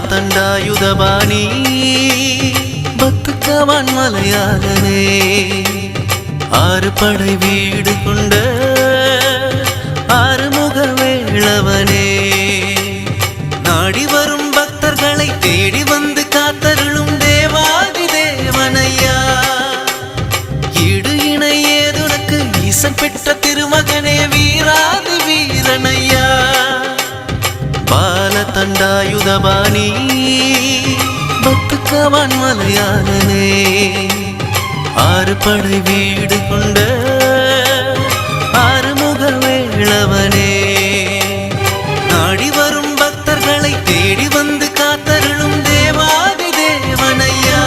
தண்டாயுதபாணி பத்துக்கவான் மலையாளனே ஆறு படை வீடு கொண்ட ஆறுமுக வேளவனே நாடி வரும் பக்தர்களை தேடி வந்து காத்தருளும் தேவாதி தேவனையா ஈடு இணை ஏதுனக்கு ஈசன் பெற்ற திருமகனே வீராதி வீரனையா பால தண்டாயுதபாணி பத்துக்கவான் மலையாளனே ஆறு படை வீடு கொண்ட ஆறுமுக வேளவனே நாடி வரும் பக்தர்களை தேடி வந்து காத்தருளும் தேவாதி தேவனையா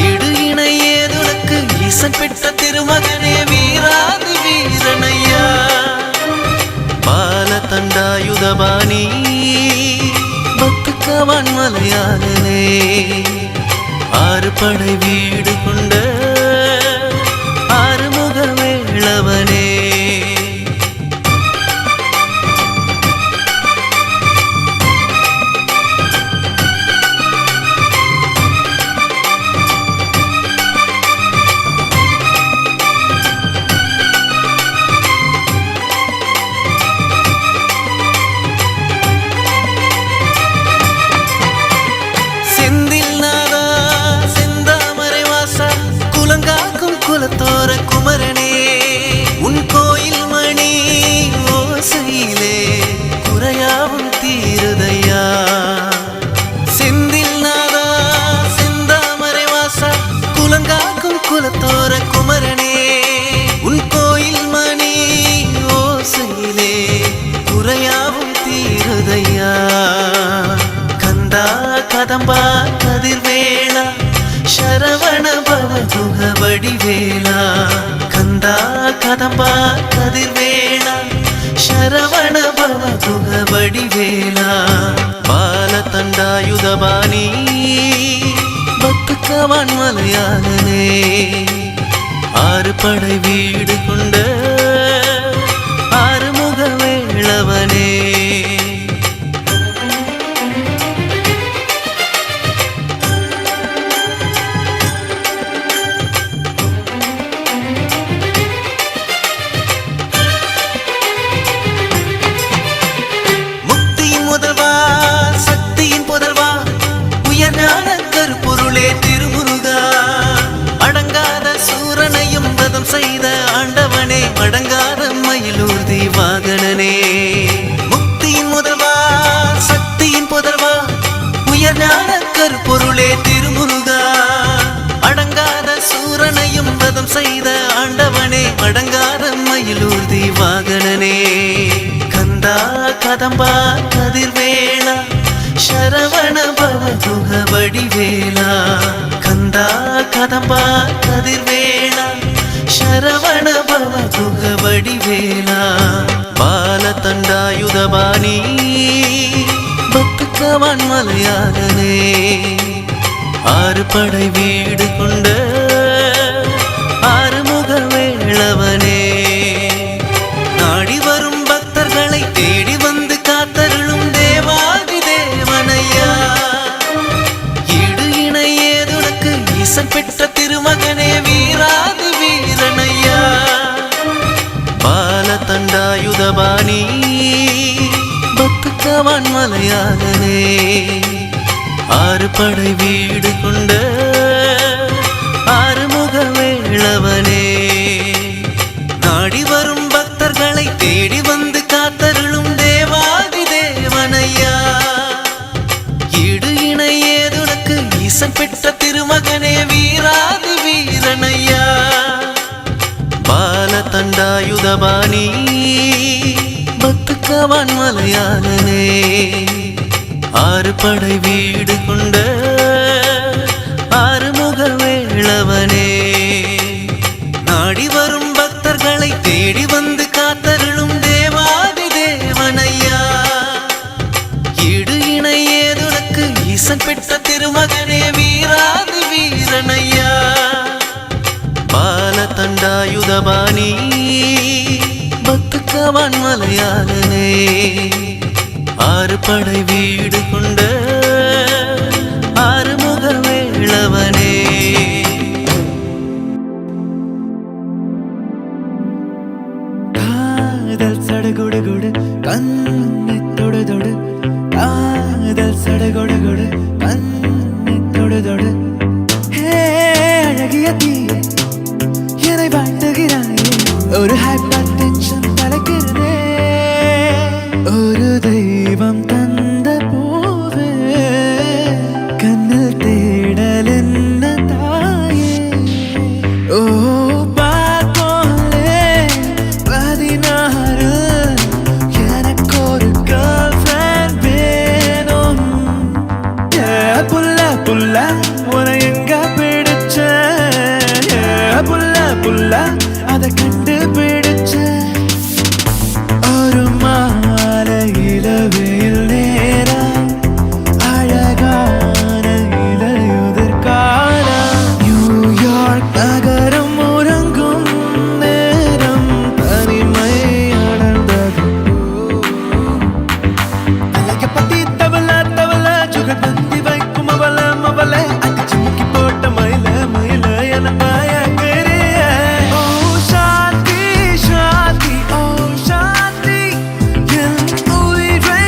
ஈடு இணை ஏதுனக்கு ஈசன் பெற்ற திருமகனே வீராதி வீரனையா பால தண்டாயுதபாணி பத்துக்கவான் மலையாளனே ஆறு படை வீடு கொண்ட ஆறுமுக வேளவனே தோன்றுதையா. கந்தா கதம்பா கதிர்வேளா சரவண பவகுக வடிவேலா. கந்தா கதம்பா கதிர்வேளா சரவண பவகுக வடிவேலா. பாலதண்டாயுதபாணி பத்துக்கவான் மலையாளனே. ஆறு படை வீடு கொண்ட ஆறுமுக வேளவனே. முக்தியின் முதல்வா சக்தியின் புதல்வா உயர்ஞான கருப்பொருளே திருமுருகா. அடங்காத சூரனையும் வதம் செய்த ஆண்டவனே அடங்காத மயிலூர்தி வாகனனே. முக்தியின் முதல்வா சக்தியின் புதல்வா உயர்ஞான கருப்பொருளே திருமுருகா. அடங்காத சூரனையும் வதம் செய்த ஆண்டவனே அடங்காத மயிலூர்தி வாகனனே. கந்தா கதம்பா கதிர்வேளா சரவண பவகுக வடிவேலா. கந்தா கதம்பா கதிர்வேளா சரவண பவகுக வடிவேலா. பாலதண்டாயுதபாணி பத்துக்கவான் மலையாளனே. ஆறு படை வீடு கொண்ட ஆறுமுக வேளவனே. நாடி வரும் பக்தர்களை தேடி வந்து காத்தருளும் தேவாதி தேவனையா. ஈடு இணை ஏதுனக்கு ஈசன் பெற்ற திருமகனே வீராதி வீரனையா. பாலதண்டாயுதபாணி பத்துக்கவான் மலையாளனே. ஆறு படை வீடு கொண்ட ஆறுமுக வேளவனே. நாடி வரும் பக்தர்களை தேடி வந்து காத்தருளும் தேவாதி தேவனையா. ஈடு இணை ஏதுனக்கு ஈசன் பெற்ற திருமகனே வீராதி வீரனையா. பாலதண்டாயுதபாணி பத்துக்கவான் மலையாளனே. ஆறு படை வீடு கொண்ட ஆறுமுக வேளவனே. நாடி வரும் பக்தர்களை தேடி வந்து காத்தருளும் தேவாதி தேவனையா. ஈடு இணை ஏதுனக்கு ஈசன் பெற்ற திருமகனே வீராதி வீரனையா. பாலதண்டாயுதபாணி பத்துக்கவான் மலையாளனே. ஆறு படை வீடு கொண்ட ஆறுமுக வேளவனே. காதல் சடுகுடுகுடு கண்ணி தொடு தொடு. காதல் சடுகுடுகுடு கண்ணி தொடு தொடு. ஹே அழகிய தீயே என்னை வாட்டுகிறாயே. ஒரு ஹைப்பர் டென்ஷன் தலைக்கிறதே. ஒரு தெய்வம் தந்த பூவே கண்ணில் தேடல் என்ன தாயே. ஓ பார்ப்போலே 16 எனக்கு ஒரு கேர்ள் ஃப்ரெண்ட் வேணும். புல்ல புல்ல உன எங்க பிடிச்ச. புல்ல புல்ல அதை கண்டுபிடிச்ச. ஒரு மாலையில வெயில் நேரம் அழகான இலையுதிர் காலம். நியூயார்க் நகரம் உறங்கும் நேரம் தனிமை அடர்ந்தது. அழகப்பட்டி தவள தவள சுகர் தந்தி வைக்கும் அவள அவள. அடிச்சு முக்கி போட்ட மயில மயில என பயக்கறிய. ஓ சாந்தி சாந்தி ஓ சாந்தி என் உயிரை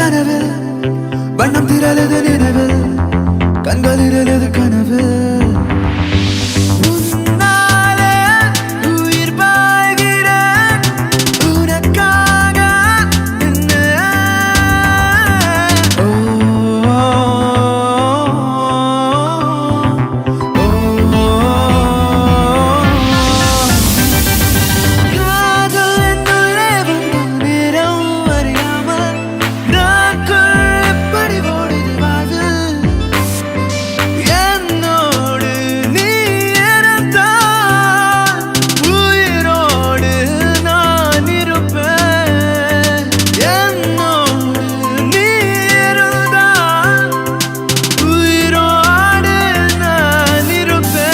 கனவில் வண்ணம் திரளது நினைவில் கண்களிரலது கனவு உன்னாலே உயிர் பாய்கிறேன் உனக்காக என்ன ஓ காதல் என்னுள்ளே வந்த நேரம் அறியாமல் நாட்கள் எப்படி ஓடுது வாழ்வு என்னோடு நீ இருந்தால் உயிரோடு நான் இருப்பேன் என்னோடு நீ இருந்தால் உயிரோடு நான் இருப்பேன்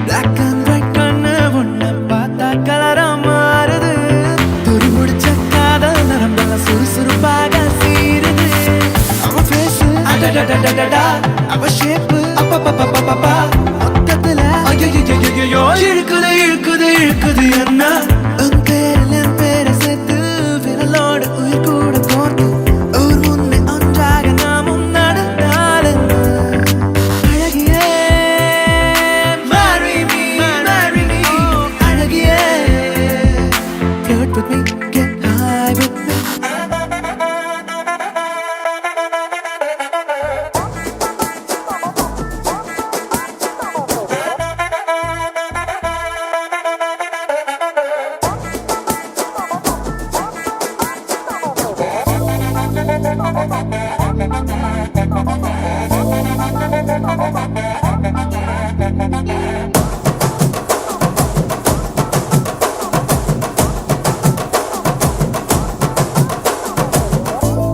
black and white கண்ணு உன்னை பார்த்தா கலரா மாறுது துரு முடிச்ச காதல் நரம்பெல்லாம் சுறுசுறுப்பாக சீருது அவன் ஃபேஸ் அடடடடடடா அவ ஷேப் அப்பப்பப்பப்பப்பா மொத்தத்துல ஐயோ இழுக்குது இழுக்குது இழுக்குது என்ன உன் பேரில் என் பேரை சேர்த்து விரலோடு உயிர் கூட கோர்த்து ஊர் முன்னே ஒன்றாக நாமும் நடந்தால் என்ன அழகியே marry me அழகியே flirt with me get high with me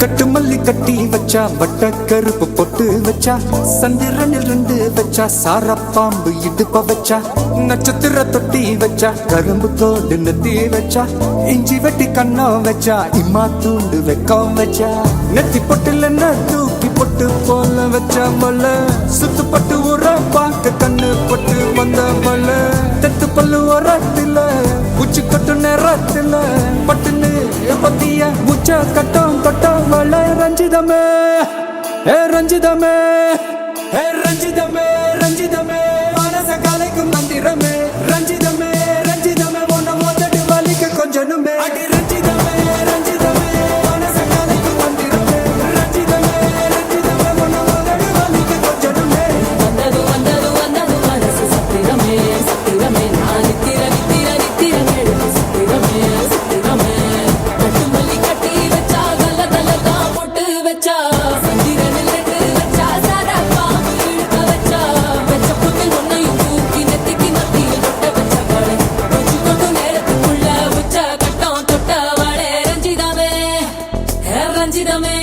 கட்டு மல்லி கட்டி வச்சா வட்ட கருப்பு பொட்டு வச்சா சந்திரனில் 2 வச்சா சார பாம்பு இடுப்ப வச்சா நட்சத்திர தொட்டி வச்சா கரும்பு தோடு நெத்தி வச்சா இஞ்சி வெட்டி கண்ணம் வச்சா இம்மா தூண்டு வெக்கம் வச்சா நெத்தி பொட்டுல தூக்கி பொட்டு போல வச்சா மல்ல சுத்து பட்டு உர பார்க்க கண்ணு பொட்டு வந்த மல்ல தெத்து பல்லு உரத்துல உச்சி கட்டு நேரத்துல பட்டுன்னு பத்திய உச்ச கட்டம் தொட்டம் வள ரஞ்சிதமே ஏ ரஞ்சிதமே ஏ ரஞ்சிதமே ரஞ்சிதமே மனச கலைக்கும் மந்திரமே ரஞ்சிதமே ரஞ்சிதமே உன்னை மோதடி வலிக்க கொஞ்சனுமே அடி ரஞ்சிதமே ரஞ்சிதமே மனச கலைக்கும் மந்திரமே ரஞ்சிதமே ரஞ்சிதமே உன்னை மோதடி வலிக்க கொஞ்சனுமே வந்தது வந்தது வந்தது மனசு சத்திரமே சத்திரமே நான் நித்திர நித்திர நித்திர கேடு சத்திரமே சத்திரமே கட்டு மல்லி கட்டி வச்சா கல்ல கல்லா போட்டு வச்சா சந்திரனில் 2 வச்சா சாரா பாம்பு இழுக்க வச்சா வெச்ச புட்டில் ஒன்னையும் தூக்கி நெத்திக்கு மத்தியில் தொட்ட வச்ச காளை கொஞ்சு கொண்டு நேரத்துக்குள்ள உச்ச கட்டம் தொட்ட வாழே ரஞ்சிதமே ரஞ்சிதமே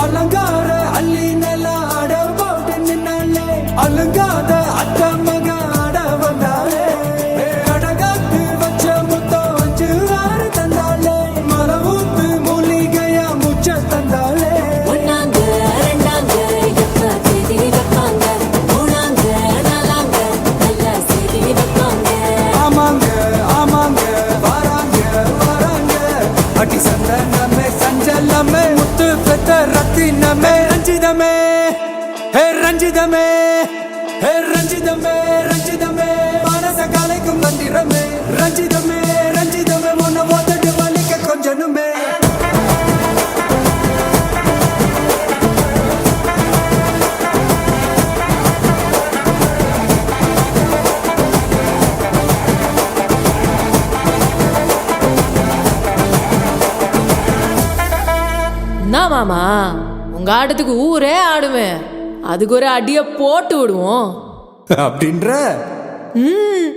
அலங்கார அள்ளி நில ஆட போட்டு நின்னாலே அலங்காத அத்த மக ஆட வந்தாலே அடகாத்து வச்ச முத்தம் 5 தந்தாலே மலை ஊத்து மூலிகையா முச்ச தந்தாலே ஒன்னாங்க ரெண்டாங்க எப்ப தேதி வைப்பாங்க மூணாங்க நாலாங்க நல்ல செய்தி வைப்பாங்க ஆமாங்க ஆமாங்க வராங்க வராங்க அடி சந்தனமே சஞ்சலமே முத்து பெத்த ரத்தினமே ரஞ்சிதமே ஹே ரஞ்சிதமே ஹே ரஞ்சிதமே ரஞ்சிதமே மனச கலைக்கும் மந்திரமே ரஞ்சிதமே ரஞ்சிதமே உன்னை மோதடி வலிக்க கொஞ்சனுமே என்ன மாமா உங்க ஆட்டத்துக்கு ஊரே ஆடுவேன் அதுக்கு ஒரு அடிய போட்டு விடுவோம் அப்படின்ற ம்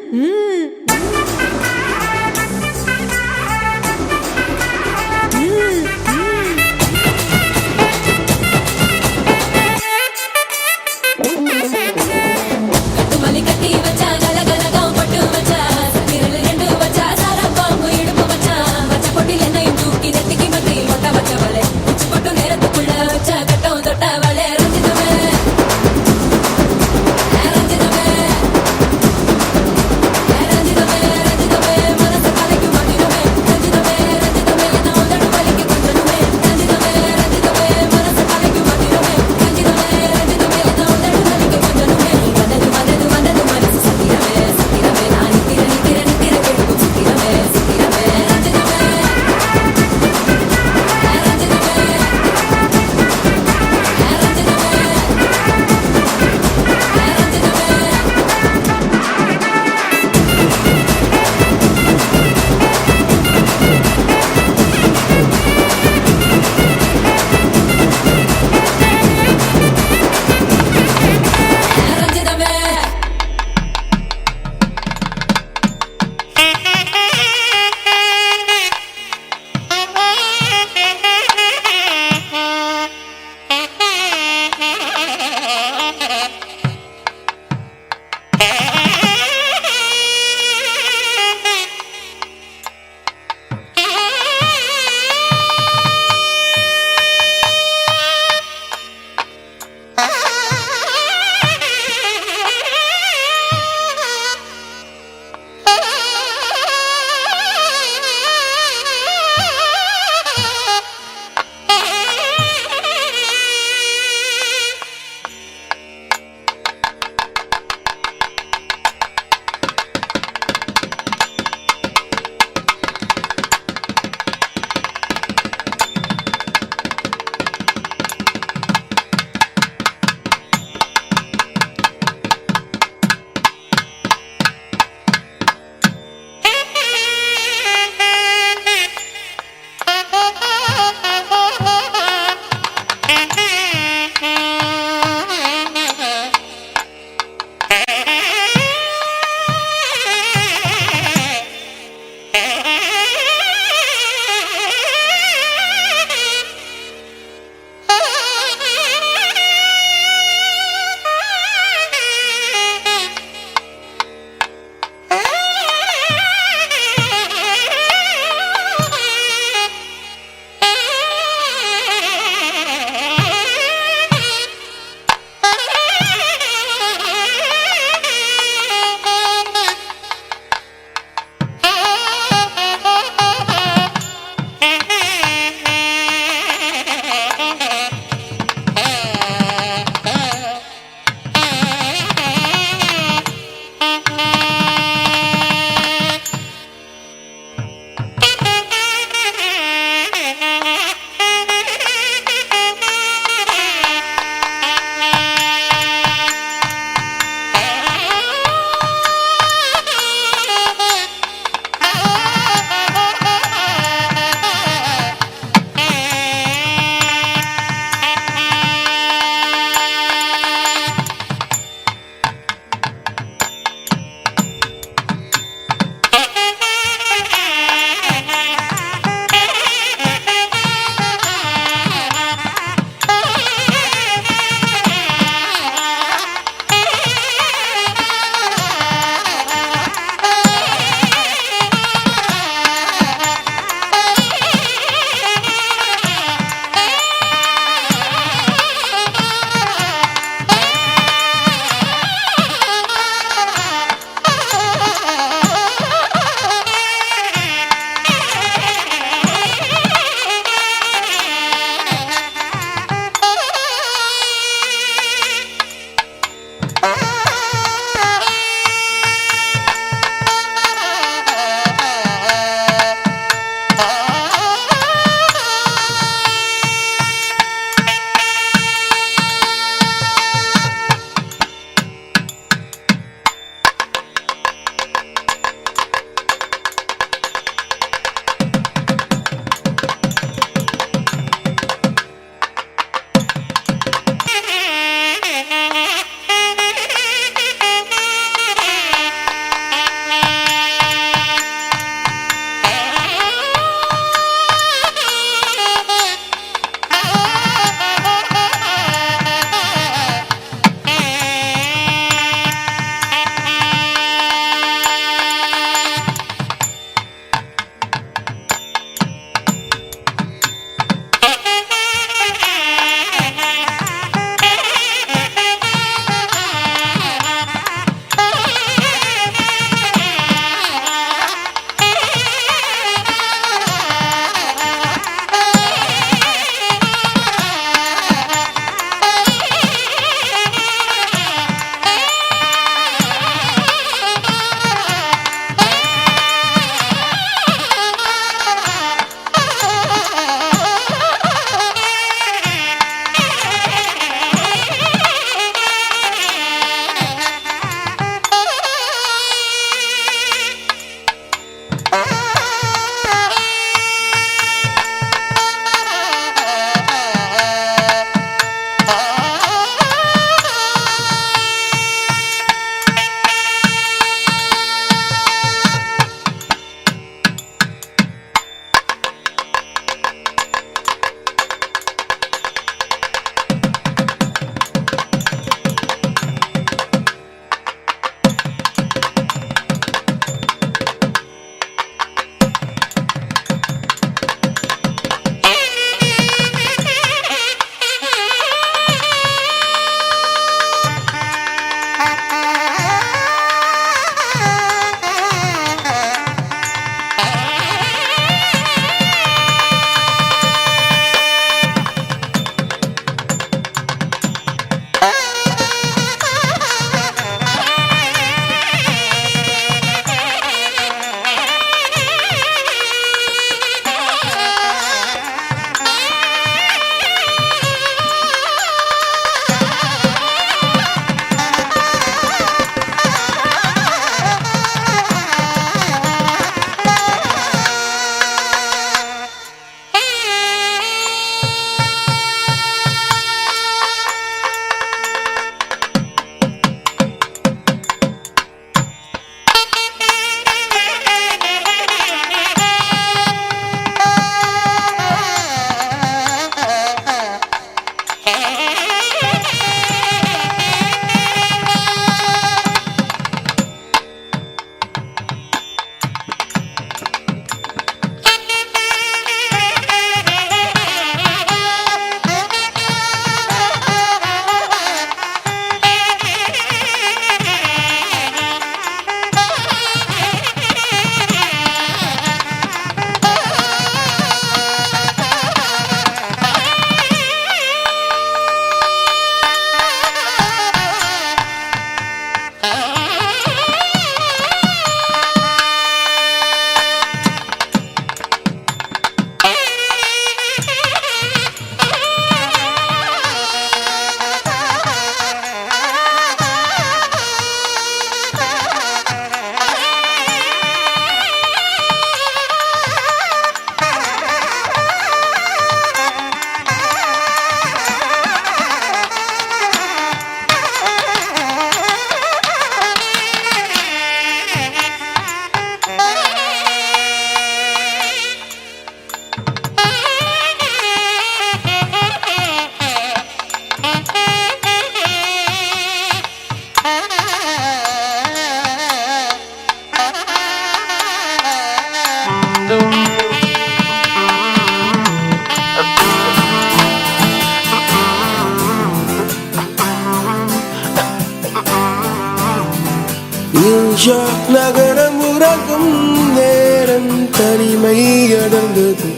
நியூயார்க் நகரம் உறங்கும் நேரம் தனிமை அடர்ந்தது,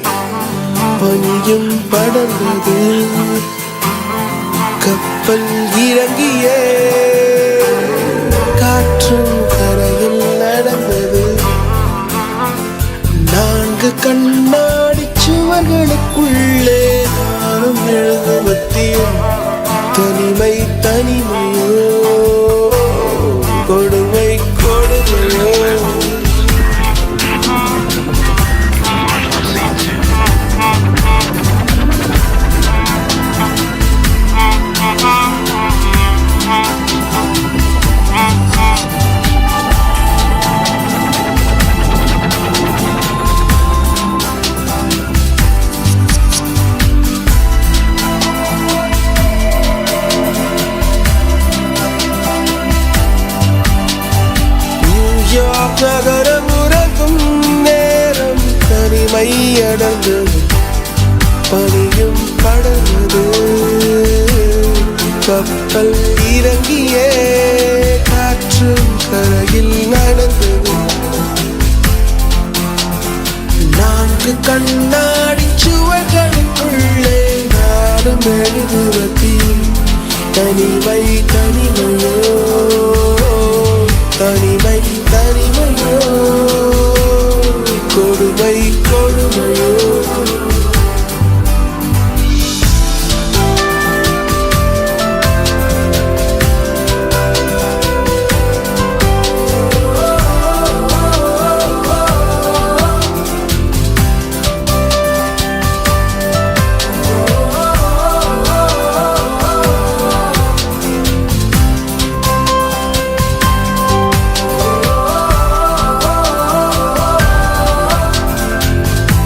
பனியும் படர்ந்தது. கப்பல் இறங்கிய காற்றும் கரையில் நடந்தது. 4 கண்ணாடி சுவர்களுக்குள்ளே நானும் எழுதுவத்தியும் தனிமை தனிமையோ கொடுமை கொடுமையோ. நகரம் உறங்கும் நேரம் தனிமை அடர்ந்தது, பனியும் படர்ந்தது. கப்பல் இறங்கிய காற்றும் கரையில் நடந்தது. 4 கண்ணாடி சுவர்களுக்குள்ளே நாடும் எழுதுவதி தனிமை தனிமையோ தனிமை தனிமையோ கொடுமை கொடுமையோ.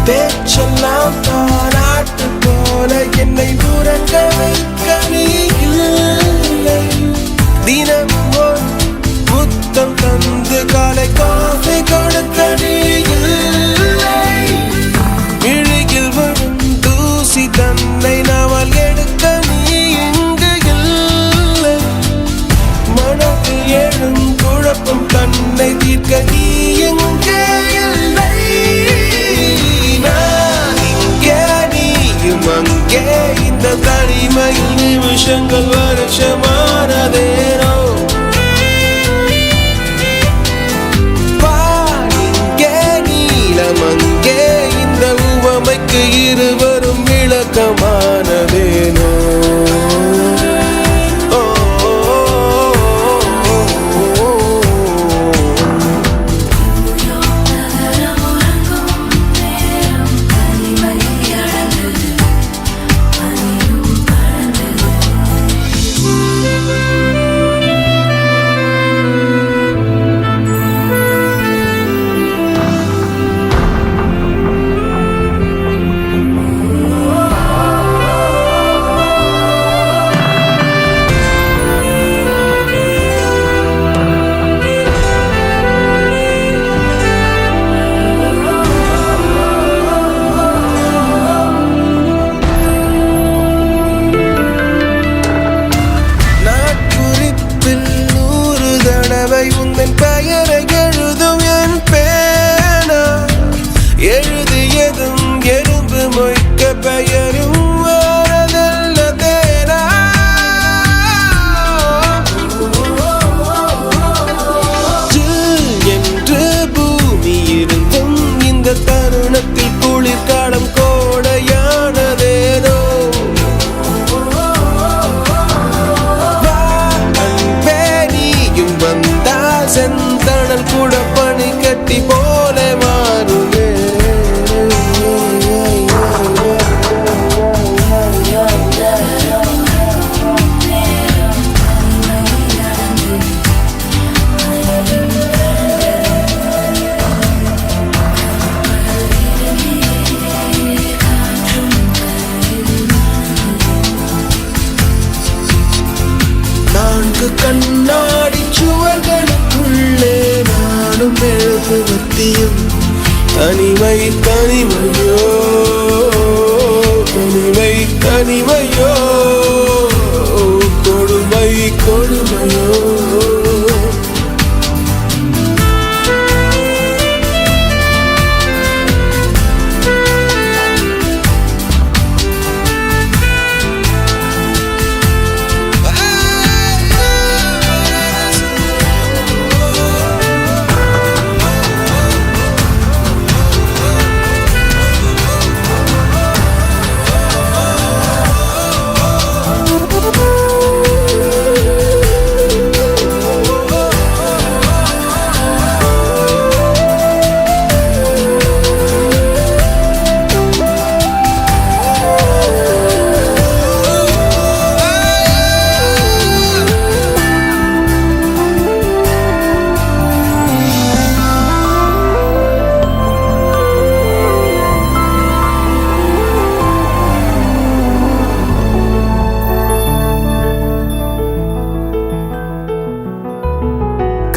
பேச்செல்லாம் பாராட்டு போல என்னை உறங்க வைக்க நீ இல்லை. தினமும் ஒரு முத்தம் தந்து காலை காஃபி கொடுக்க நீ இல்லை. இழுகில் வரும் தூசி தன்னை நாவல் எடுக்க நீ இங்கு இல்லை. மனதில் எழும் குழப்பம் தன்னை தீர்க்க நீ எங்கே இல்லை. அங்கே இந்த தனிமையில் நிமிஷங்கள் வருஷமானதேனோ. இங்கே நீளம் அங்கே இந்த உவமைக்கு இருவரும் விளக்கமானதேனோ. உந்தன் பெயரை எழுதும் என் பேனா, எழுதியதும் எறும்பு மொய்க்க பெயரும் வரதல்ல தேனா. என்று பூமி இருந்தும் இந்த தருணத்தில் குளிர்காலம் கோடையானதேனோ. செந்தணல் கூட பனி கட்டி போல மாறுவே. தனிமை தனிமையோ தனிமை தனிமையோ கொடுமை கொடுமையோ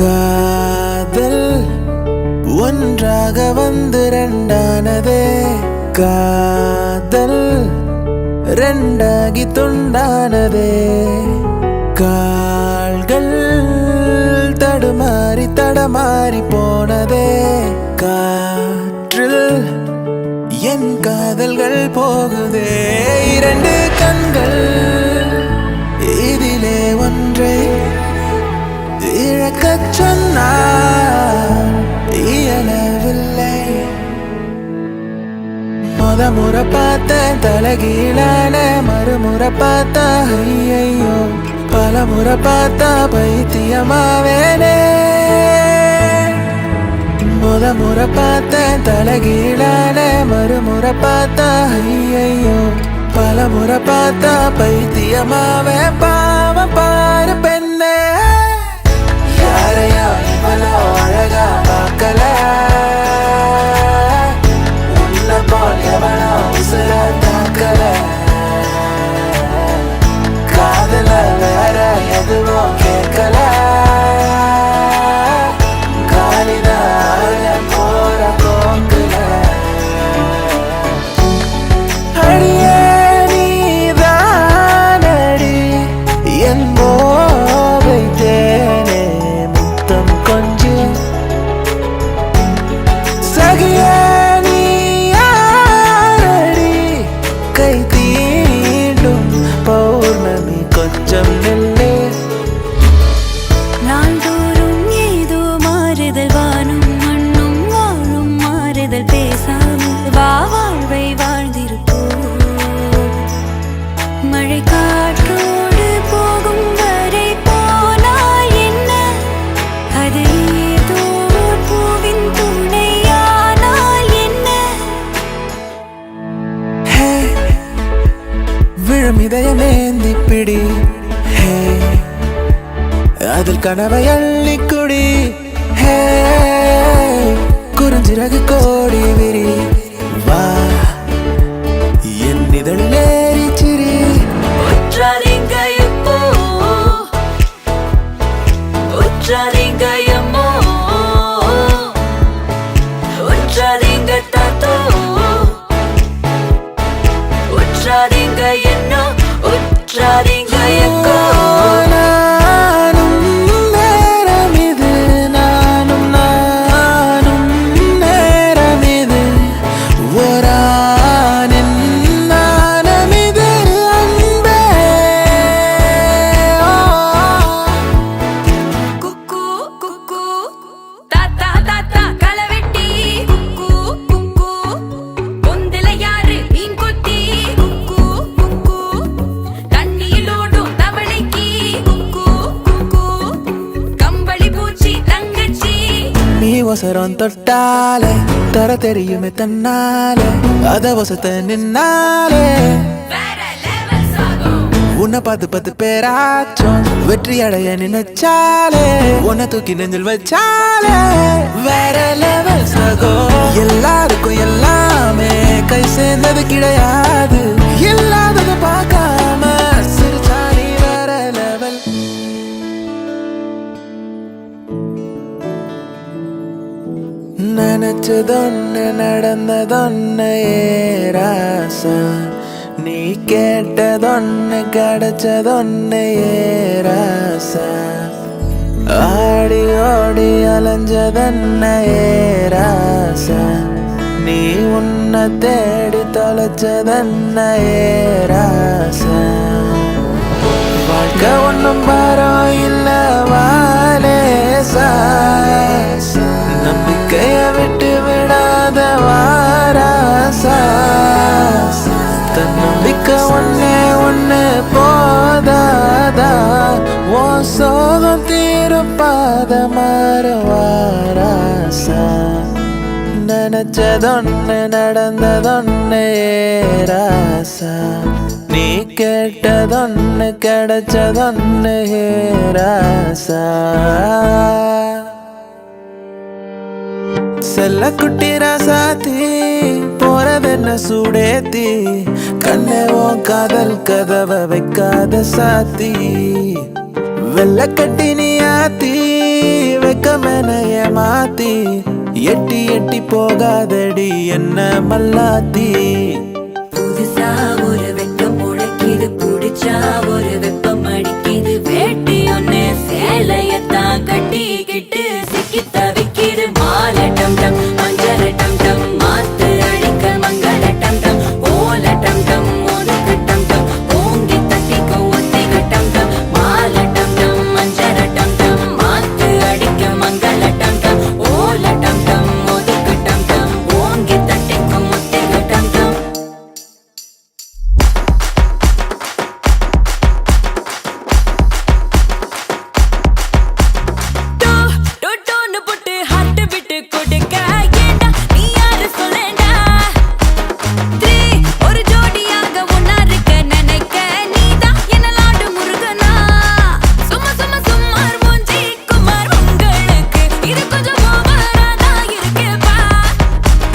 காதல் ஒன்றாக வந்து ரெண்டானதே காதல் ரெண்டாகி துண்டானதே கால்கள் தடுமாறி தடமாறி போனதே காற்றில் என் காதல்கள் போகுதே இரண்டு கண்கள் இதிலே ஒன்றை இழக்கச் சொன்னான் இயலவில்லை முறை பார்த்த தலகீழான மறுமுறை பார்த்தா ஐயையோ பல முறை பார்த்தா பைத்தியமாவேனே முறை பார்த்த தலகீழான மறுமுறை பார்த்தா ஐயையோ பல முறை பார்த்தா பைத்தியமாவே பாவம் பாரு பெண்ணே யாரையோ இவளோ அழகா பார்க்கல உன்னை போல் எவனோ உசுர தாக்கல காதல வேற எதுவும் கேட்கல காலிதான் போற போக்குல அடியே நீதானடி என் போவை தேனே முத்தம் கொஞ்சம் சகியே நீ யாரடி கை தீண்டும் பௌர்ணமி கொஞ்சம் நில்லே நாள்தோறும் ஏதோ மாறுதல் வானும் மண்ணும் வாழும் மாறுதல் பேசாமல் வாழ்வை வாழ்ந்திருப்போம் மழை காற்றோடு போகும் வரை போனால் என்ன அது ஏதோ பூவின் துணையானால் என்ன ஹே விழும் இதயமேந்தி பிடி ஹே அதில் கனவை அள்ளிக்குடி ஹே குறிஞ்சிறகு கோடி விரி வா என் இதழேறி சிரி உற்றாதீங்க இப்போ உற்றாதீங்க எம்மோ உற்றாதீங்க தாத்தோ உற்றாதீங்க என்னோ உற்றாதீங்க எக்கோ நானும் நேரம் இது நானும் நேரம் இது ஓரானின் நாணம் இது அன்பே குக்கு குக்கு தாத்தா தாத்தா களவெட்டி குக்கு குக்கு பொந்தில யாரு மீன் கொத்தி குக்கு குக்கு தண்ணியிலோடும் தவளைக்கு குக்கு குக்கு கம்பளி பூச்சி தங்கச்சி நீ ஒசரம் தொட்டாலே தர தெரியுமே தன்னாலே அத ஒசத்த நின்னாலே வேற லெவல் சாகும் உன்னை பார்த்து பேராச்சும் வெற்றி அடைய நினைச்சாலே உன்னை தூக்கி நெஞ்சில் வச்சாலே வேற லெவல் சகோ எல்லாருக்கும் எல்லாமே கை சேர்ந்தது கிடையாது இல்லாதது பார்க்காம சிரிச்சாலி வேற லெவல் நினைச்சதொன்னு நட நடந்ததொன்னு ஏராசா நீ கேட்டதொன்னு கிடைச்சதொன்னு ஏராசா ஆடி ஓடி அலைஞ்சதென்ன ஏராசா நீ உன்னை தேடி தொலைச்சதென்ன ஏராசா வாழ்க்கை ஒன்னும் பாரம் இல்ல வாலேசா நம்பிக்கைய விட்டு விடாத வாராசா தன்னம்பிக்கை ஒண்ணு போதாதா உன் சோகம் தீருப்பாத மாறுவாராசா நினைச்சதொன்னு நடந்ததொன்னு ஏராசா நீ கேட்டதொன்னு கிடைச்சதொன்னு ஏராசா செல்ல குட்டி ராசாத்தி போறதென்ன சூடேத்தி கண்ணே உன் காதல் கதவை வைக்காத சாத்தி வெள்ள கட்டி நீ ஆத்தி வெக்கமென ஏமாத்தி எட்டி எட்டி போகாதடி என்ன மல்லாத்தி புதுசா ஒரு வெக்கம் முளைக்குது புடிச்சா ஒரு வெப்பம் அடிக்குது வேட்டி ஒண்ணு சேலையத்தான் கட்டிக்கிட்டு சிக்கி தவிக்குது மாலை டம் டம் மஞ்சள் டம் டம் மாத்து அடிக்க மங்கள டம் டம் ஓல டம் டம் ஒதுக்கு டம் டம் ஓங்கி தட்டிக்க ஒத்திக டம் டம் மாலை டம் டம் மஞ்சள் டம் டம் மாத்து அடிக்க மங்கள டம் டம் ஓல டம் டம் ஒதுக்கு டம் டம் ஓங்கி தட்டிக்க ஒத்திக டம் டம் டோன்னு போட்டு ஹார்ட் விட்டு கொடுக்க ஏண்டா நீ யாரு சொல்லேண்டா 3 ஒரு ஜோடியாக ஒன்னா இருக்க நினைக்க நீதான் என்ன லாடு முருகனா சும்மா சும்மா சும்மார் மூஞ்சி குமார் உங்களுக்கு இது கொஞ்சம் ஓவராதா இருக்கேப்பா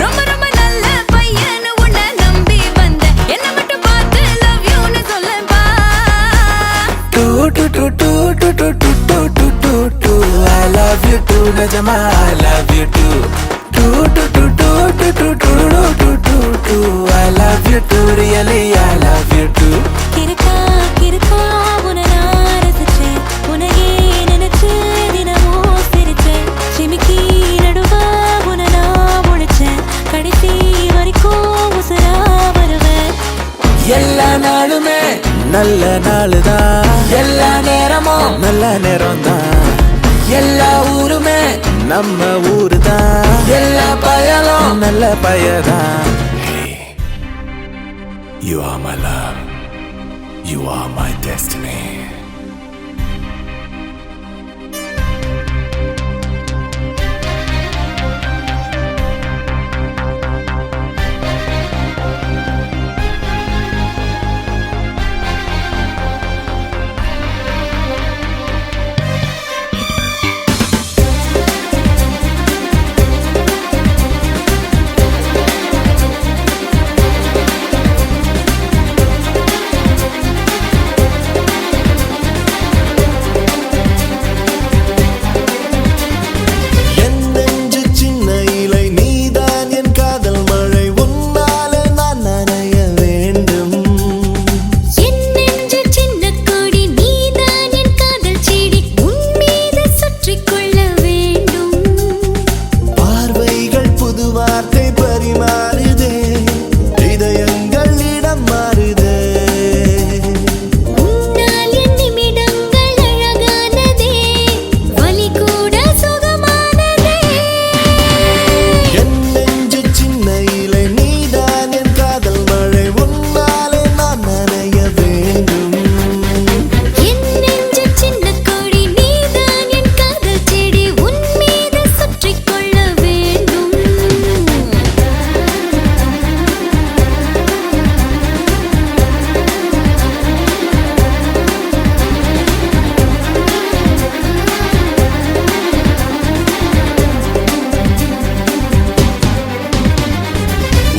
ரொம்ப ரொம்ப நல்ல பையன் உன்னை நம்பி வந்த என்ன மட்டும் பார்த்து லவ் யூன்னு சொல்லேப்பா too too too too too too too too too too too I love you too நிஜமா I love you too too too too too too too too too too too I love you too really I love you too கிறுக்கா கிறுக்கா உன்னை நான் ரசிச்சேன் உனகே நினைச்சு தினமும் சிரிச்சேன் சிமிக்கி நடுவா உன்னை நான் முடிச்சேன் கடைசி வரைக்கும் உசுரா வருவேன் எல்லா நாளுமே நல்ல நாளுதான் எல்லா நேரமும் நல்ல நேரம்தான் எல்லா ஊருமே நம்ம ஊருதான் எல்லா பயலும் நல்ல பயதான் You are my love. You are my destiny. என் நெஞ்சு சின்ன இலை நீதான் என் காதல் மழை உன்னால நான் நனைய வேண்டும் என் நெஞ்சு சின்ன கொடி நீதான் என் காதல் செடி உன் மீது சுற்றிக் கொள்ள வேண்டும் பார்வைகள் புது வார்த்தை பரிமாறுதே இதயங்கள் இடம் மாறுதே உன்னால் என் நிமிடங்கள் அழகானதே வலி கூட சுகமானதே என் நெஞ்சு சின்ன இலை நீதான் என் காதல் மழை உன்னாலே நான் நனைய வேண்டும் என் நெஞ்சு சின்ன கொடி நீதான் என் காதல் செடி உன் மீது சுற்றிக் கொள்ள வேண்டும்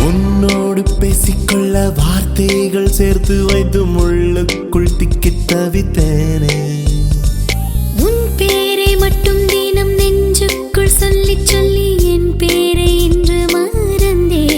உன்னோடு பேசிக்கொள்ள வார்த்தைகள் சேர்த்து வைத்து முள்ளுக்குள் திக்கித் தவித்தேனே உன் பேரை மட்டும் தினம் நெஞ்சுக்குள் சொல்லி சொல்லி என் பேரை இன்று மறந்தேனே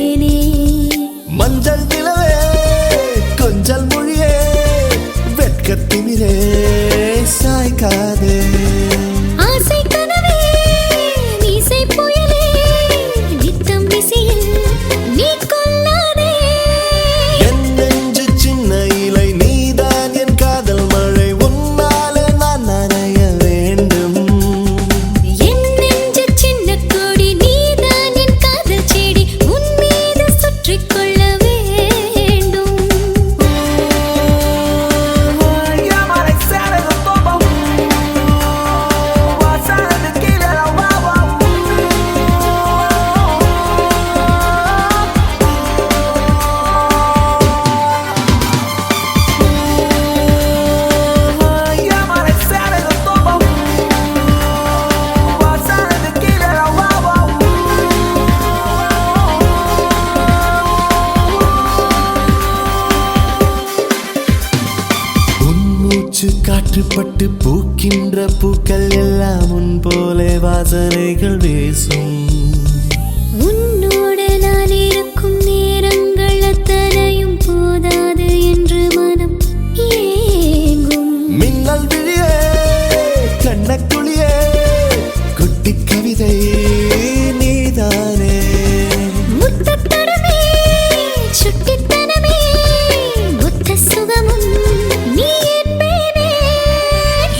காற்றுப்பட்டு பூக்கின்ற பூக்கள் எல்லாம் உன் போல வாசனைகள் வீசும். உன்னோடு நான் இருக்கும் நேரங்கள் அத்தனையும் போதாது என்று மனம் ஏங்கும். மின்னல் விழியே கண்ணக்குழியே குட்டி கவிதை நீதானே. முத்தத்தனமே சுட்டித்தனமே புத்த சுகமும் நீ என்பேனே.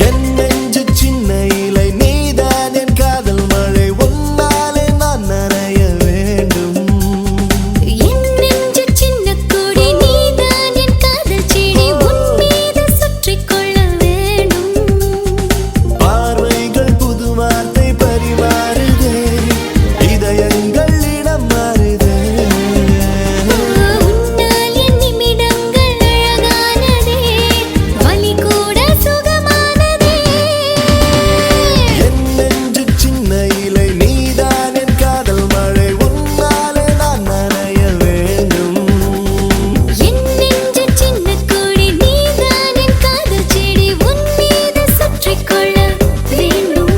என் நெஞ்சு சின்ன இலை நீதான் என் காதல் மழை உன்னாலே நான் நனைய வேண்டும். என் நெஞ்சு சின்ன கொடி நீதான் என் காதல் செடி உன் மீது சுற்றிக் கொள்ள வேண்டும். பார்வைகள் புது வார்த்தை பரிமாறுதே இதயங்கள் இடம் மாறுதே. உன்னால் என் நிமிடங்கள் அழகானதே வலி கூட சுகமானதே. என் நெஞ்சு சின்ன இலை நீதான் என் காதல் மழை உன்னாலே நான் நனைய வேண்டும். என் நெஞ்சு சின்ன கொடி நீதான் என் காதல் செடி உன் மீது சுற்றிக் கொள்ள வேண்டும்.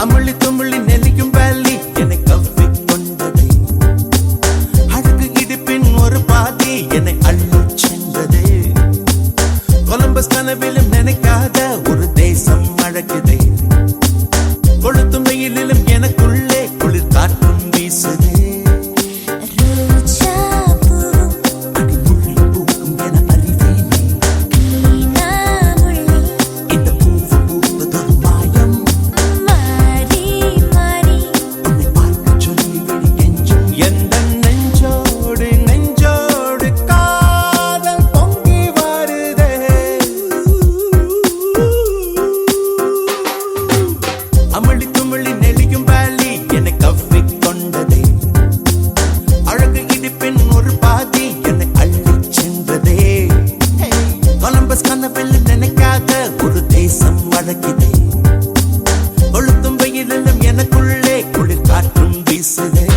அமுள்ளி துமுள்ளி நெல்லிக்கும் வேலி என்னை கவ்விக் கொண்டது. அழகு இடுப்பின் ஒரு பாதி என்னை அள்ளிச் சென்றது. கொலம்பஸ் கனவிலும் நினைக்காத ஒரு தேசம் அழகுதே. கொளுத்தும் வெயிலிலும் எனக்குள்ளே குளிர் காற்றும் வீசுதே. ரோஜா பூவும் அடிமுள்ளி பூக்கும் என அறிவேனே. நீனாமுள்ளி இந்த பூவு பூப்பதொரு மாயம். மாறி மாறி உன்னை பார்க்கச் சொல்லி விழி கெஞ்சும். எந்தன் நெஞ்சோடு நெஞ்சோடு காதல் பொங்கி வருதே. அமளி துமளி நெளியும் வேலி என்னை கவ்விக் கொண்டதே. அழகு இடுப்பின் ஒரு பாதி என்னை அள்ளிச் சென்றதே. கொலம்பஸ் கனவில் நினைக்காத ஒரு தேசம் அழகிதே. கொளுத்தும் வெயிலிலும் எனக்குள்ளே குளிர் காற்றும் வீசுதே.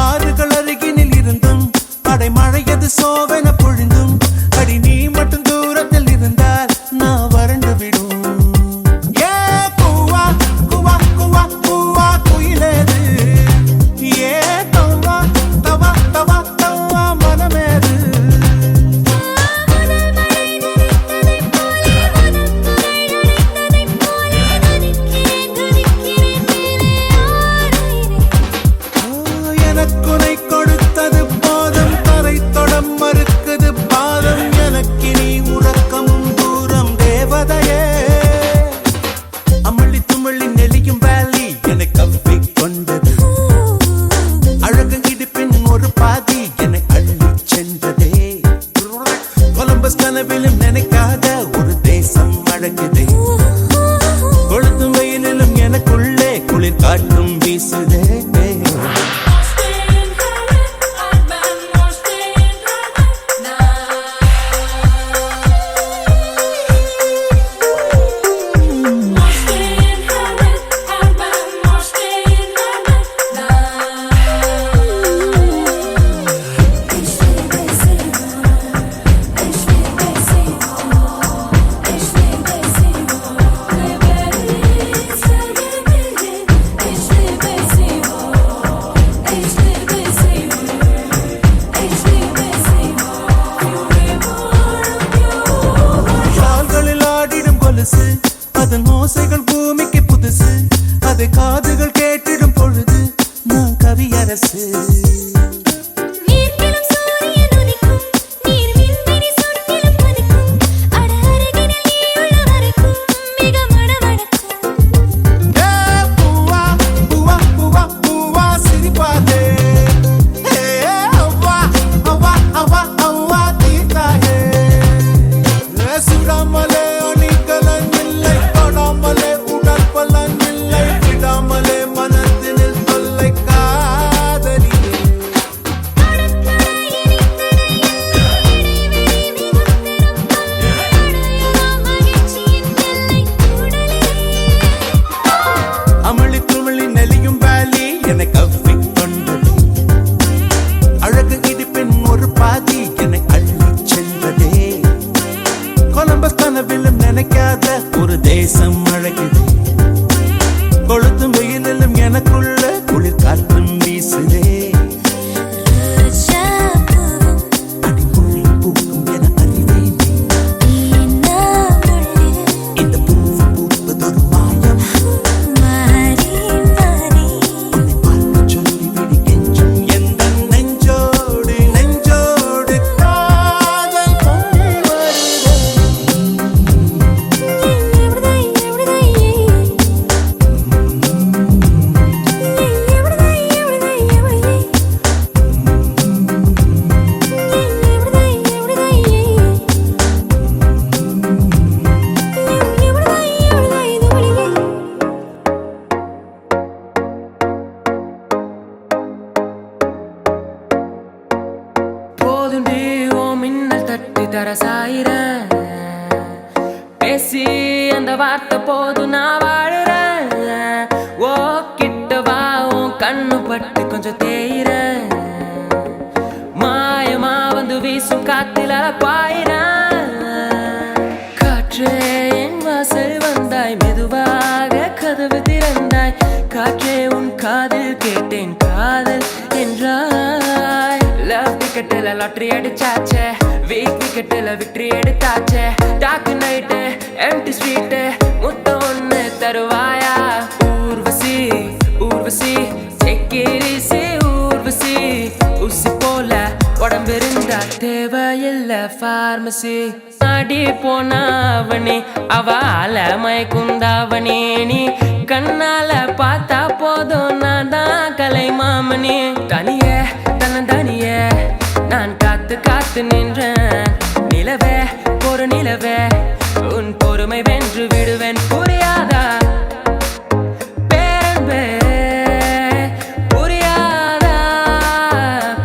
ஆறுகள் அருகினில் இருந்தும் அடை மழையது சோவென பொழிந்தும் அடி நீ மட்டும் தூரத்தில் இருந்தால் நான் வறண்டு விடும். ஏ கூவா கூவா கூவா கூவா குயிலேது. ஏ தவா தவா தவா தவா மனமேது. எனக்குனை கொடுத்தது போதும் தரை தொடம் மறுக்குது பாதம். எனக்கினி உறக்கமும் தூரம் தேவதையே. அமளி துமளி நெளியும் வேலி என்னை கவ்விக் கொண்டது. அழகு இடுப்பின் ஒரு பாதி என்னை அள்ளிச் சென்றதே. கொலம்பஸ் கனவிலும் நினைக்காத ஒரு தேசம் அழகுதே. கொளுத்தும் வெயிலிலும் எனக்குள்ளே குளிர் காற்றும் வீசுதே. அதன் ஓசைகள் பூமிக்கு புதுசு, அதை காதுகள் கேட்டிடும் பொழுது நான் கவியரசு. நீர்க்கிலும் சூரியன் உதிக்கும், நீர் விண்வெளி சுற்றிலும் பதுக்கும், அட அருகினில் நீ உள்ள வரைக்கும் மிக மணமணக்கும். ஏ பூவா பூவா பூவா பூவா சிரிப்பாதே, ஏ அவ்வா அவ்வா அவ்வா அவ்வா தீர்த்தாயே. சுடாமலே அணிகலன் இல்லை, தொடாமலே உடல் பலன் இல்லை, விடாமலே மனத்தினில் தொல்லை காதலியே. அமளி துமளி நெளியும் வேலி என்னை கவ்விக் கொண்டது, அழகு இடிப்பின் ஒரு பாதி என்னை அள்ளிச் சென்றதே. கொலம்பஸ் கனவிலும் நினைக்காத ஒரு தேசம் அழகுது, கொளுத்தும் வெயிலிலும் எனக்குள்ள குளிர் காற்றும் வீசுதே. அடிமுள்ளி பூக்கும் என அறிவேனே, இந்த பூவு பூப்பதொரு மாயம், உன்னை பார்க்கச் சொல்லி விழி கெஞ்சும் எந்தன் நெஞ்சோடு நெஞ்சோடு காதல் பொங்கி வருதே. போதுண்டி ஓ மின்னல் தட்டி தர சாயிரேன், பேசி அந்த வார்த்தை போதும் நான் வாழுறேன். ஓ கிட்ட வா உன் கண்ணு பட்டு கொஞ்சம் தேயிறேன், மாயமா வந்து வீசும் காத்தில பாயிரேன். காற்றே என் வாசல் வந்தாய், மெதுவாக கதவு திறந்தாய், காற்றே உன் காதில் கேட்டேன் காதல் என்றாய். லவ் டிக்கெட்டில் லாட்ரி அடிச்சாச்சே, வீக் விக்கெட்டில் விக்ட்ரி எடுத்தாச்சே, டாக்கு நைட்டு எம்டி ஸ்ட்ரீட்டு முத்த ஒன்று தருவாயா. ஊர்வசி ஊர்வசி செக்கிரிசி ஊர்வசி, ஊசி போல உடம்பு இருந்தா தேவையில்லை பார்மசி. அடி போனாவணி அவள மயக்குந்தாவணி, நீ கண்ணால பார்த்தா போதும் நான் தான் கலை மாமணி. தனியே தனியே நான் காத்து காத்து நின்றேன், நிலவே ஒரு நிலவே உன் பொறுமை வென்று விடுவேன் புரியாதா பேரன்பே, புரியாதா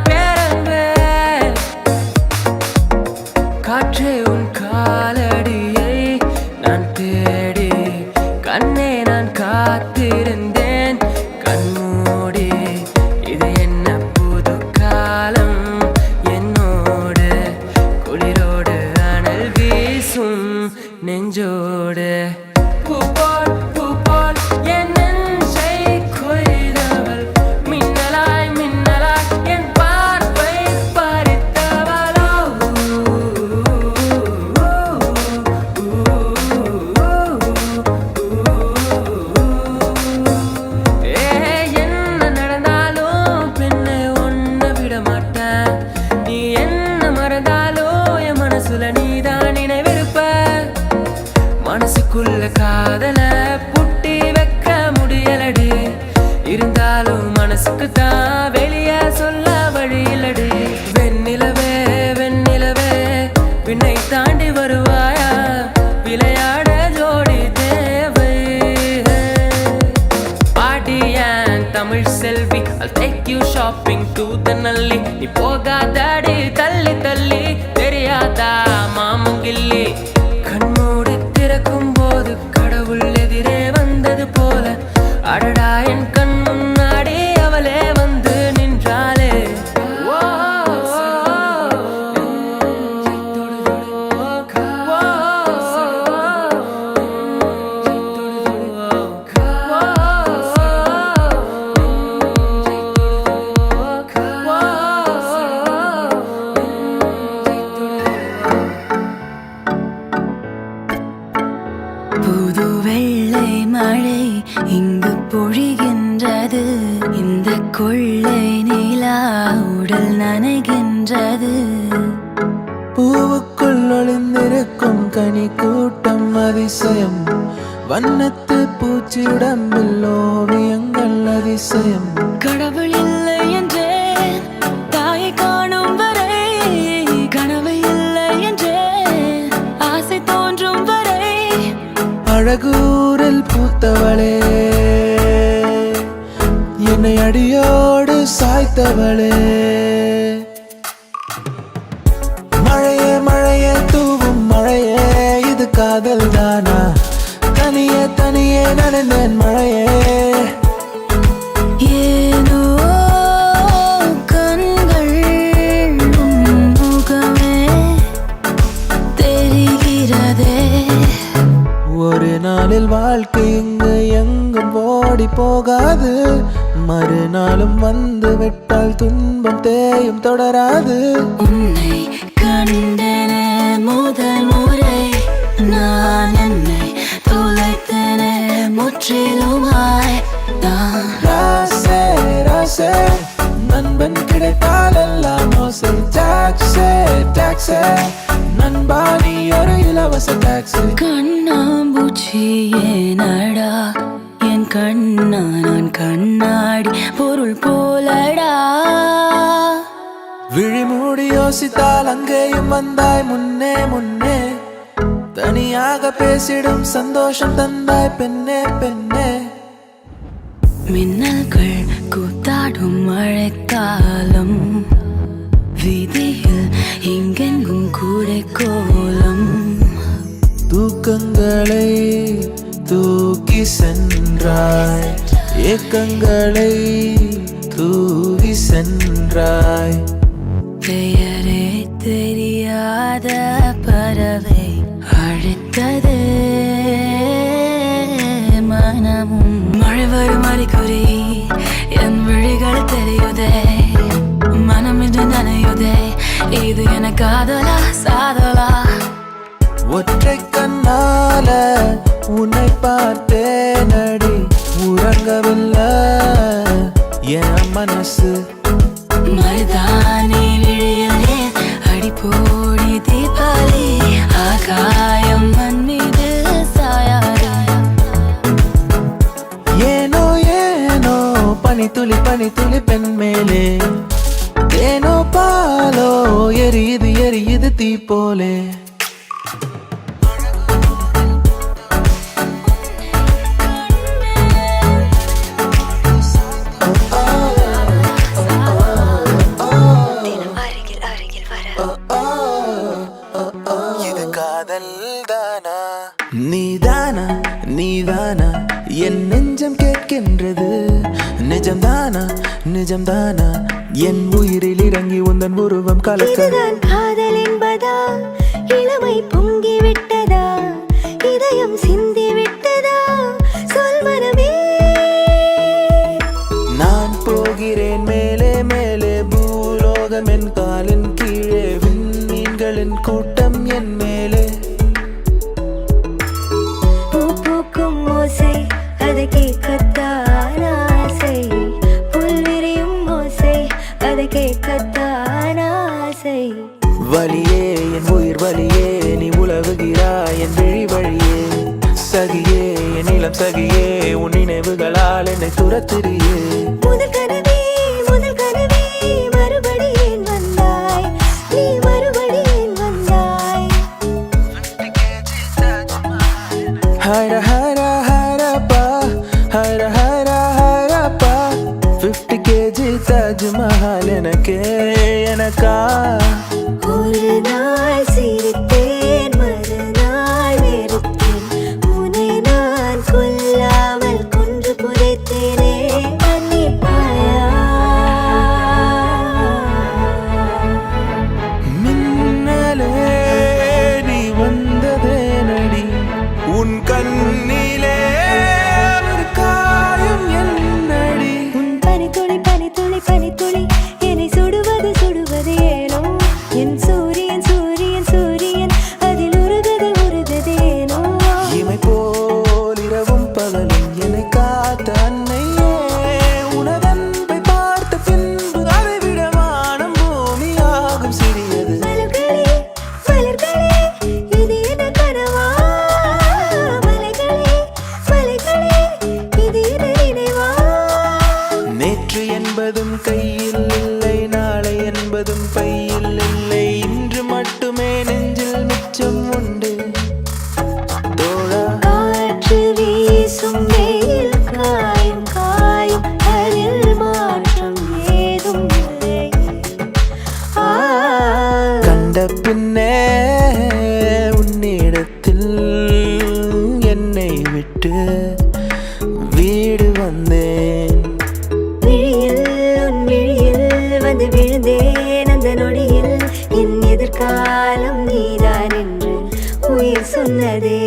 பேரன்பே. காற்றே உன் காலடியை நான் தேடி, கண்ணே நான் காத்திருந்தேன் கண்மூடி. இது என்ன புது காலம் என்னோடு, குளிரோடு அனல் வீசும் நெஞ்சோடு. பூ போல் என் நெஞ்சை கொய்தவள், மின்னலாய் மின்னலாய் என் பார்வை பறித்தவளோ. என்ன நடந்தாலும் பெண்ணை ஒன்ன விட மாட்டேன், நீ என்ன மறந்தாலும் என் மனசுல நீதான் நினைவிருப்ப. மனசுக்குள்ள காதல புட்டி வைக்க முடியலடி, இருந்தாலும் மனசுக்கு தான் வெளிய சொல்ல வழியிலடி. வெண்ணிலவே வெண்ணிலவே பின்னை தாண்டி வருவாயா, விளையாட ஜோடி தேவை. பாடியன் தமிழ் செல்வி, I'll take you shopping to the நல்லி. நீ போகாதடி தள்ளி தள்ளி, தெரியாதா மாமங்கில்லி. கண்மூடி திறக்கும் போது கடவுள் எதிரே வந்தது போல, அடடா என் கண் முன்னாடி அவளே வந்து நின்றாளே. ஓ, புது மழை இங்கு பொழிகின்றது. இந்த கொள்ளை நிலா உடல் நனைகின்றது. பூவுக்குள் ஒளிந்திருக்கும் கனி கூட்டம் அதிசயம். வண்ணத்து பூச்சி உடம்பில் ஓவியங்கள் அதிசயம். கடவுள் இல்லை என்றே தாயை காணும் வரை, கனவு இல்லை என்றே ஆசை தோன்றும் வரை. அழகூரில் பூத்தவளே, என்னை அடியோடு சாய்த்தவளே. மழையே மழையே தூவும் மழையே, இது காதல் தானா? தனியே தனியே நனைந்தேன் மழையே. ஏனோ கண்கள் முகமே தெரிகிறதே. ஒரு நாளில் வாழ்க்கை இங்கு எங்கும் ஓடி போகாது. மறுநாளும் வந்து விட்டால் துன்பம் தேயும் தொடராது. உன்னை கண்டன முதல் முறை நான் என்னை தொலைத்தனே முற்றிலுமாய். ராசே ராசே நண்பன் கிடைத்தால் எல்லாம் ஓசை. டாக்ஸே டாக்ஸே நண்பா நீ ஒரு இலவச டாக்ஸி. கண்ணாம்பூச்சி ஏனடா என் கண்ணா, நான் கண்ணாடி பொருள் போலடா. விழிமூடி யோசித்தால் அங்கேயும் வந்தாய் முன்னே முன்னே. தனியாக பேசிடும் சந்தோஷம் தந்தாய் பெண்ணே பெண்ணே. மின்னல்கள் கூத்தாடும் மழைக்காலம், வீதியில் எங்கெங்கும் கூடை கோலம். தூக்கங்களை தூக்கி சென்றாய், ஏக்கங்களை தூவி சென்றாய். பெயரே தெரியாத பறவை அழைத்தது மனமும். மழை வரும் அறிகுறி என் விழிகள் தெரியுதே. மனம் இன்று நனையுதே. இது என காதலா சாதலா? ஒற்றை கண்ணால உன்னை பார்த்தேன் அடி, உறங்கவில்லை என் மனசு. மருதானி விழியிலே அடிப்போடி தீபாவளி, ஆகாயம் மண் மீது சாயாது. ஏனோ ஏனோ பனி துளி பெண் மேலே. ஏனோ பாலோ எரியுது எரியுது தீ போலே. இது காதல் தானா? நீதானா நீதானா என் நெஞ்சம் கேட்கின்றது. நிஜம்தானா நிஜம்தானா என் உயிரில் இறங்கி உந்தன் உருவம் கலக்க. இதுதான் காதல் என்பதா? இளமை பொங்கி விட்டதா? இதயம் சிந்தி விட்டதா? சொல் மனமே. நான் போகிறேன் மேலே மேலே, பூலோகம் என் காலின் கீழே. விண்மீன்களின் கூட்டம் என் மேலே. பூ பூக்கும் ஓசை அதை கேட்கத்தான் ஆசை. புல் விரியும் ஓசை அதை கேட்கத்தான் ஆசை. வலியே என் உயிர் வலியே, நீ உலவுகிறாய் என் விழி வழியே. சகியே என் இளம் சகியே, உன் நினைவுகளால் என்னை துரத்துறியே. முதல் கனவே மறுபடி ஏன் வந்தாய்? நீ மறுபடி ஏன் வந்தாய்? ஹர ஹர ஹரப்பா, ஹர ஹர ஹரப்பா. 50 kg தாஜ்மஹால் எனக்கே எனக்கா. ஒரு நாள் சிரித்தேன், மறுநாள் வெறுத்தேன். உன்னை நான் கொல்லாமல் கொன்று புதைத்தேனே. மன்னிப்பாயா? மின்னலே நீ வந்ததே நடி, உன் கண்ணிலே ஒரு காயம் என்னடி. உன் பனித்துளி பனித்துளி பனித்துளி என்னை சுடுவது சுடுவது ஏனோ. சொன்னதே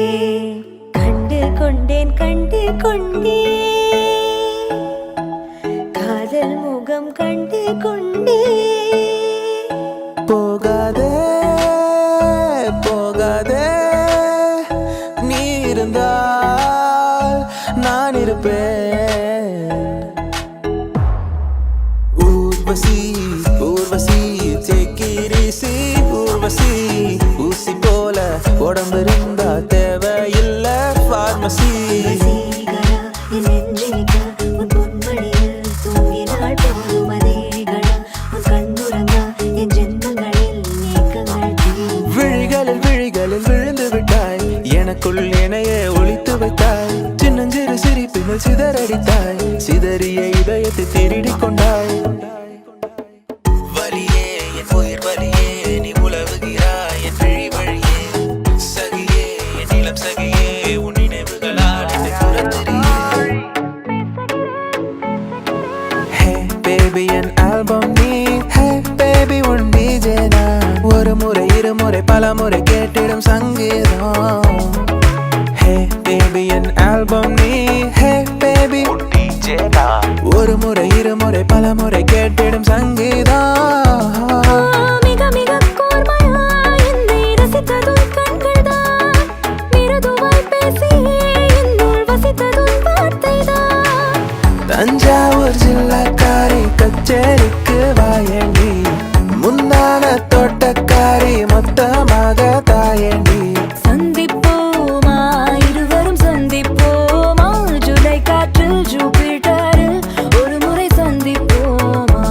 கண்டு கொண்டேன் காதல் முகம் கண்டு கொண்டே போகாதே போகாதே நீ இருந்தால் நான் இருப்பேன் Urvashi Urvashi take it easy Urvashi ஊசி போல உடம்பு இருந்தா தேவையில்ல பார்மசி விழிகளில் விழிகளில் விழுந்து விட்டாய் எனக்குள் என்னையே ஒளித்து வைத்தாய் சின்னஞ்சிறு சிரிப்பினில் சிதறடித்தாய் சிதறிய இதயத்தை திருடி கொண்டாய் வலியே என் உயிர் வலியே நீ உலவுகிறாய் என் விழி வழியே சகியே என் இளம் சகியே உன் நினைவுகளால் என்னை துரத்துறியே Hey baby என் ஆல்பம் நீ Hey baby உன் DJ நான் ஒரு முறை இருமுறை பல முறை கேட்டிடும் சங்கீதம் Hey baby என் ஆல்பம் நீ Hey baby உன் DJ நான் ஒரு முறை இருமுறை பல முறை கேட்டிடும் சங்கீதம் மிக மிக கூர்மையாய் என்னை ரசித்ததும் கண்கள்தான் மிருதுவாய் பேசியே என்னுள் வசித்ததும் வார்த்தைதான் தஞ்சாவூர் ஜில்லாக்காரி கச்சேரிக்கு வாயண்டி முந்தான தோட்டக்காரி மொத்தமாக தாயண்டி சந்திப்போமா இருவரும் சந்திப்போமா ஜூலை காற்றில் ஜூபிட்டரில் ஒரு முறை சந்திப்போமா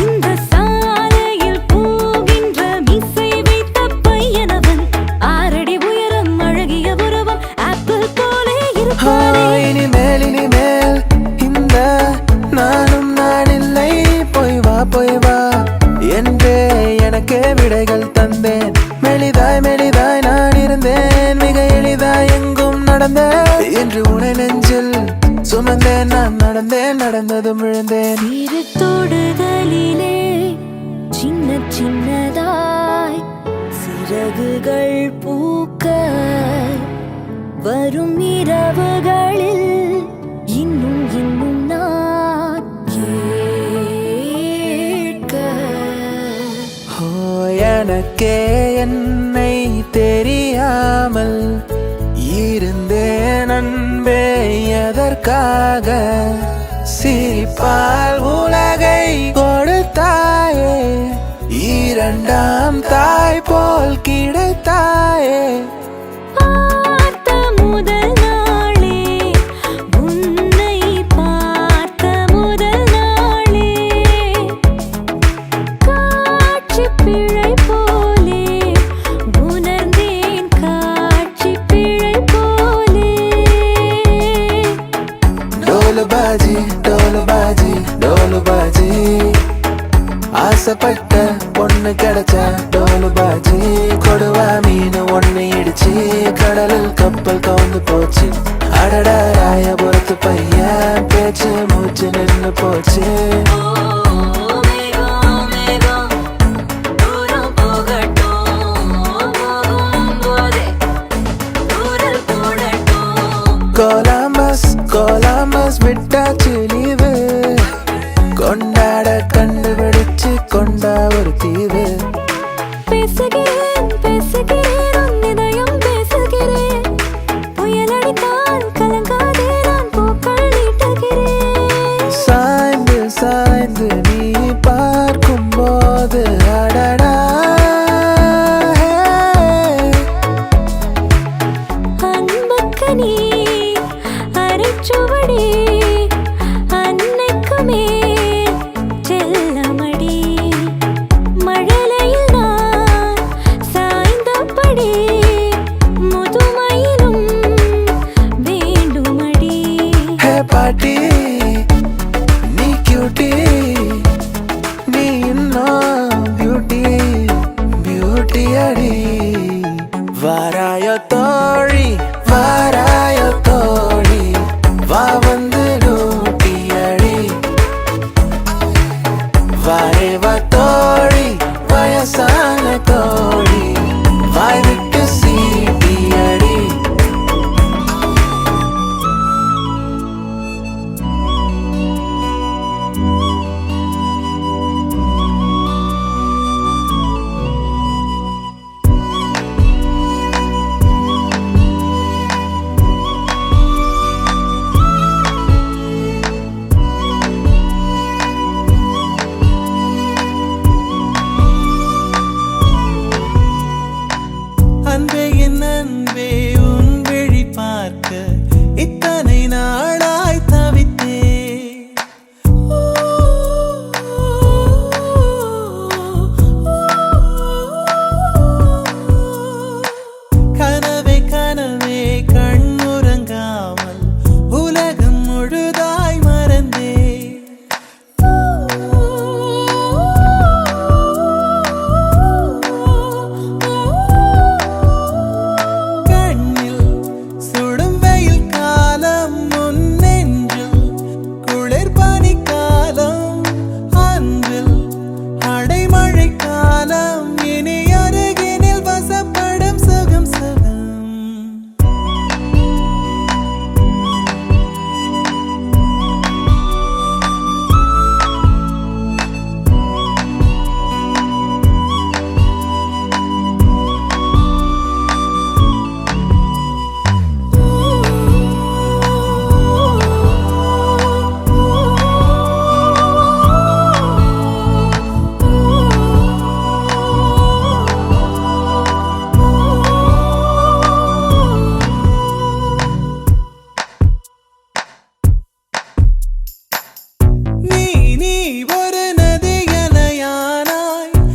இந்த சாலையில் போகின்ற மீசை வைத்த பையனவன் 6 அடி உயரம் அழகிய உருவம் ஆப்பிள் போலே இருப்பானே இனிமேல் இனிமேல் இந்த நானும் நான் இல்லை போய் வா என்றே எனக்கே விடைகள் தந்தேன் மெலிதாய் மெலிதாய் நான் இருந்தேன் மிக எளிதாய் எங்கும் நடந்தேன் என்று உனை நெஞ்சில் சுமந்தேன் நான் நடந்ததும் விழுந்தேன் சிறு தொடுதலிலே சின்ன சின்னதாய் சிறகுகள் பூக்க வரும் இரவுகளில் இன்னும் இன்னும் நான் கேட்க ஓ எனக்கே என்னை தெரியாமல் இருந்தேன் அன்பே எதற்காக சிரிப்பால் உலகை கொடுத்தாயே இரண்டாம் தாய் போல் கிடைத்தாயே பார்த்த முதல் நாளே உன்னை பார்த்த முதல் நாளே காட்சி பிழை போலே உணர்ந்தேன் காட்சி பிழை போலே டோலுபாஜி டோலுபாஜி டோலுபாஜி ஆசைப்பட்ட பொண்ணு கிடைச்சா டோலுபாஜி கொடுவா மீன் ஒண்ணு இடிச்சு கடலில் கப்பல் கவுந்து போச்சு அடடா ராயபுரத்து பையன் பேச்சு மூச்சு நின்னு போச்சு மேகம் மேகம் தூரம் போகட்டும் போகும் போதே தூரல் போடட்டும் கொலம்பஸ் விட்டாச்சு லீவு கொண்டாட கண்டுபிடிச்சு கொண்டா ஒரு தீவு பேசுகிறேன் உன் இதயம் பேசுகிறேன் புயலடித்தால் கலங்காதே நான் பூக்கள் நீட்டுகிறேன் சாய்ந்து சாய்ந்து நீ பார்க்கும் போது அடடா அன்புக்கு நீ அரைச்சுவடி அன்னைக்குமே செல்லமடி மழலையில் நான் சாய்ந்தபடி முதுமையிலும் வேண்டுமடி ஹே பாட்டி நீ கியூட்டி நீ இன்னும் பியூட்டி அடி வாராயோ தோழி வாரா